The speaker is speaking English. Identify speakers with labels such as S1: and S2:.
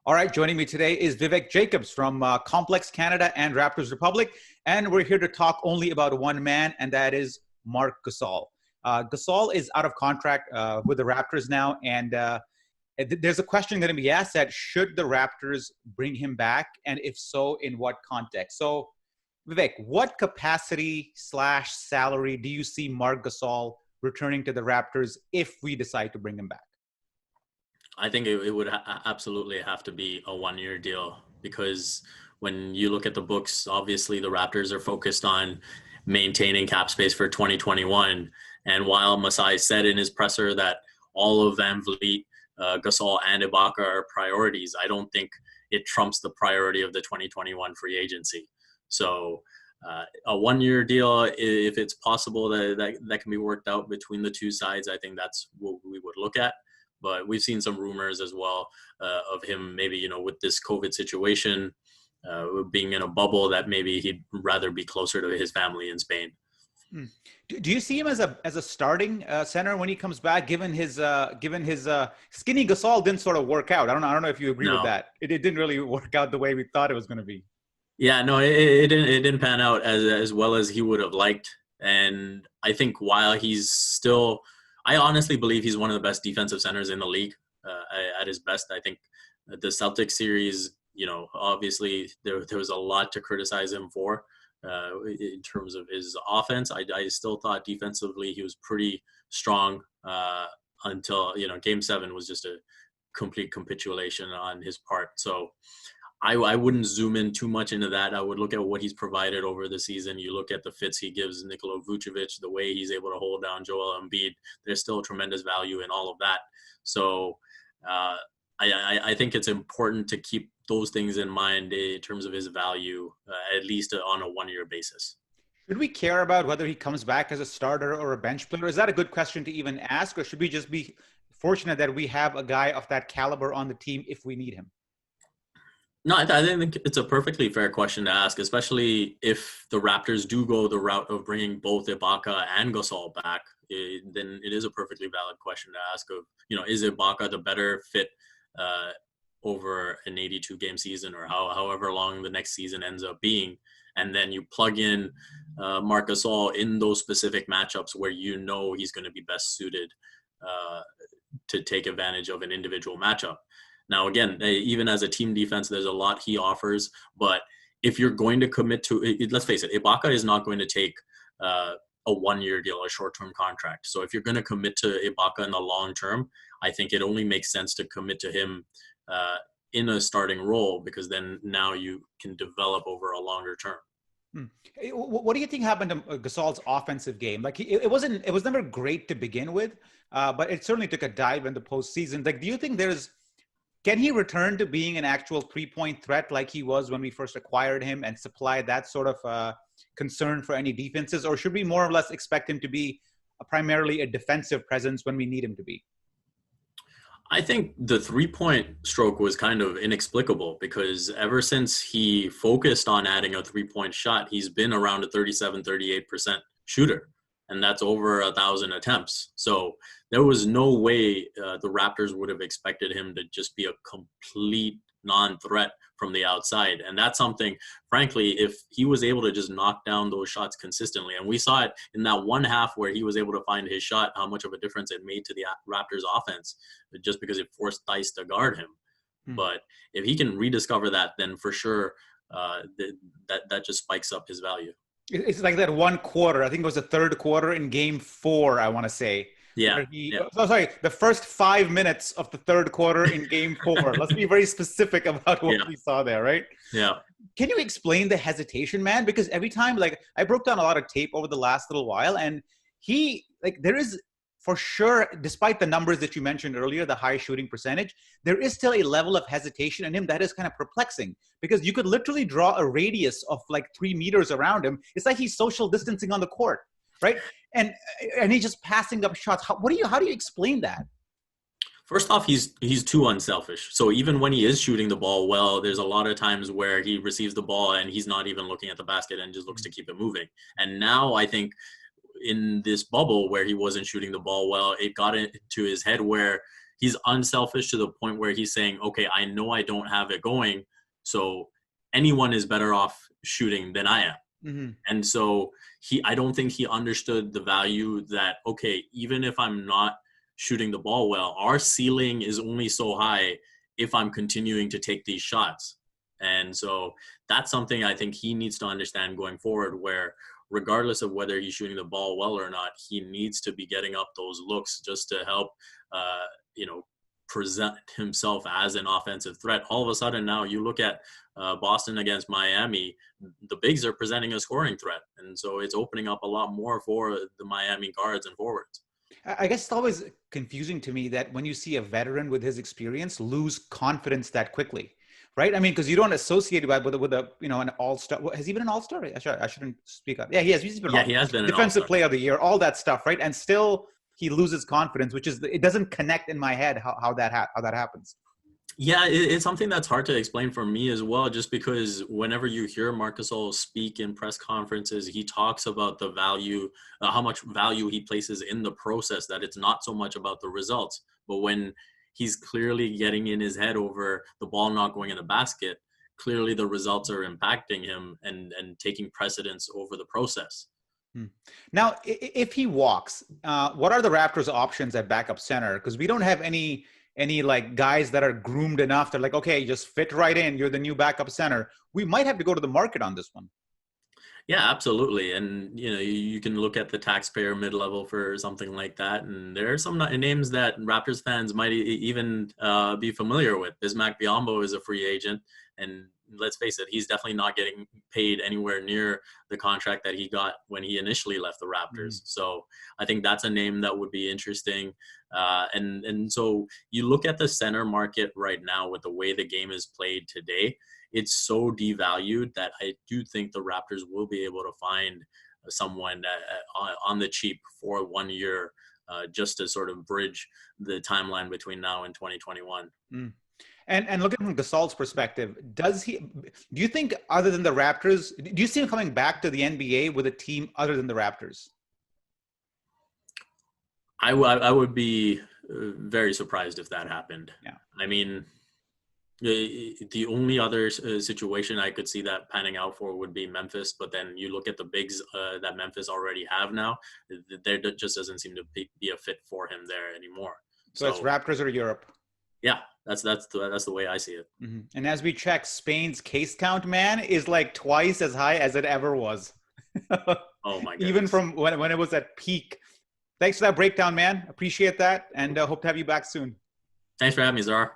S1: All right, joining me today is Vivek Jacobs from Complex Canada and Raptors Republic, and we're here to talk only about one man, and that is Marc Gasol. Gasol is out of contract with the Raptors now, and there's a question going to be asked that should the Raptors bring him back, and if so, in what context? So, Vivek, what capacity / salary do you see Marc Gasol returning to the Raptors if we decide to bring him back?
S2: I think it would absolutely have to be a one-year deal, because when you look at the books, obviously the Raptors are focused on maintaining cap space for 2021. And while Masai said in his presser that all of Van Vliet, Gasol, and Ibaka are priorities, I don't think it trumps the priority of the 2021 free agency. So a one-year deal, if it's possible that can be worked out between the two sides, I think that's what we would look at. But we've seen some rumors as well of him maybe, with this COVID situation, being in a bubble, that maybe he'd rather be closer to his family in Spain.
S1: Do you see him as a starting center when he comes back? Given his skinny Gasol didn't sort of work out. I don't know if you agree with that. It didn't really work out the way we thought it was going to be.
S2: Yeah, no, it didn't pan out as well as he would have liked. And I think while he's still, I honestly believe he's one of the best defensive centers in the league at his best. I think the Celtics series, obviously there was a lot to criticize him for in terms of his offense. I still thought defensively he was pretty strong until, Game 7 was just a complete capitulation on his part. So I wouldn't zoom in too much into that. I would look at what he's provided over the season. You look at the fits he gives Nikola Vucevic, the way he's able to hold down Joel Embiid. There's still tremendous value in all of that. So I think it's important to keep those things in mind in terms of his value, at least on a one-year basis.
S1: Should we care about whether he comes back as a starter or a bench player? Is that a good question to even ask, or should we just be fortunate that we have a guy of that caliber on the team if we need him?
S2: No, I think it's a perfectly fair question to ask, especially if the Raptors do go the route of bringing both Ibaka and Gasol back. Then it is a perfectly valid question to ask of, is Ibaka the better fit over an 82-game season, or however long the next season ends up being? And then you plug in Marc Gasol in those specific matchups where he's going to be best suited to take advantage of an individual matchup. Now, again, even as a team defense, there's a lot he offers. But if you're going to commit to it, let's face it, Ibaka is not going to take a one-year deal, a short-term contract. So if you're going to commit to Ibaka in the long term, I think it only makes sense to commit to him in a starting role, because then now you can develop over a longer term.
S1: What do you think happened to Gasol's offensive game? Like it was never great to begin with, but it certainly took a dive in the postseason. Like, do you think can he return to being an actual three-point threat like he was when we first acquired him and supply that sort of concern for any defenses? Or should we more or less expect him to be primarily a defensive presence when we need him to be?
S2: I think the three-point stroke was kind of inexplicable, because ever since he focused on adding a three-point shot, he's been around a 37-38% shooter. And that's over 1,000 attempts. So there was no way the Raptors would have expected him to just be a complete non-threat from the outside. And that's something, frankly, if he was able to just knock down those shots consistently, and we saw it in that one half where he was able to find his shot, how much of a difference it made to the Raptors offense, just because it forced Theis to guard him. But if he can rediscover that, then for sure that just spikes up his value.
S1: It's like that one quarter. I think it was the third quarter in Game 4, I want to say.
S2: Yeah.
S1: The first 5 minutes of the third quarter in Game 4. Let's be very specific about what we saw there, right?
S2: Yeah.
S1: Can you explain the hesitation, man? Because every time, I broke down a lot of tape over the last little while, and there is, for sure, despite the numbers that you mentioned earlier, the high shooting percentage, there is still a level of hesitation in him that is kind of perplexing, because you could literally draw a radius of 3 meters around him. It's like he's social distancing on the court, right? And he's just passing up shots. How do you explain that?
S2: First off, he's too unselfish. So even when he is shooting the ball well, there's a lot of times where he receives the ball and he's not even looking at the basket and just looks to keep it moving. And now I think in this bubble where he wasn't shooting the ball well, it got into his head where he's unselfish to the point where he's saying, okay, I know I don't have it going, so anyone is better off shooting than I am.
S1: Mm-hmm.
S2: And so I don't think he understood the value that, okay, even if I'm not shooting the ball well, our ceiling is only so high if I'm continuing to take these shots. And so that's something I think he needs to understand going forward, where regardless of whether he's shooting the ball well or not, he needs to be getting up those looks just to help, present himself as an offensive threat. All of a sudden now you look at Boston against Miami, the bigs are presenting a scoring threat. And so it's opening up a lot more for the Miami guards and forwards.
S1: I guess it's always confusing to me that when you see a veteran with his experience lose confidence that quickly, right? I mean, because you don't associate it with a an all-star. Has he been an all-star? I shouldn't speak up. Yeah, he has. He's been
S2: he has been an
S1: defensive
S2: all-star.
S1: player of the year, all that stuff, right? And still he loses confidence, which is it doesn't connect in my head how that happens.
S2: Yeah, it's something that's hard to explain for me as well, just because whenever you hear Marc Gasol speak in press conferences, he talks about the value, how much value he places in the process, that it's not so much about the results. But when he's clearly getting in his head over the ball not going in the basket, clearly the results are impacting him and taking precedence over the process.
S1: Now, if he walks, what are the Raptors' options at backup center? Because we don't have any like guys that are groomed enough. They're like, okay, just fit right in. You're the new backup center. We might have to go to the market on this one.
S2: Yeah, absolutely. And, you can look at the taxpayer mid-level for something like that. And there are some names that Raptors fans might even be familiar with. Bismack Biyombo is a free agent. And let's face it, he's definitely not getting paid anywhere near the contract that he got when he initially left the Raptors. Mm-hmm. So I think that's a name that would be interesting. And so you look at the center market right now with the way the game is played today, it's so devalued that I do think the Raptors will be able to find someone on the cheap for 1 year just to sort of bridge the timeline between now and 2021.
S1: Mm. And looking from Gasol's perspective, do you think other than the Raptors, do you see him coming back to the NBA with a team other than the Raptors?
S2: I would be very surprised if that happened.
S1: Yeah.
S2: I mean, the only other situation I could see that panning out for would be Memphis, but then you look at the bigs that Memphis already have now, there just doesn't seem to be a fit for him there anymore.
S1: So it's Raptors or Europe.
S2: Yeah, that's the way I see it.
S1: Mm-hmm. And as we check, Spain's case count, man, is like twice as high as it ever was.
S2: Oh my goodness.
S1: Even from when it was at peak. Thanks for that breakdown, man. Appreciate that, and hope to have you back soon.
S2: Thanks for having me, Zarar.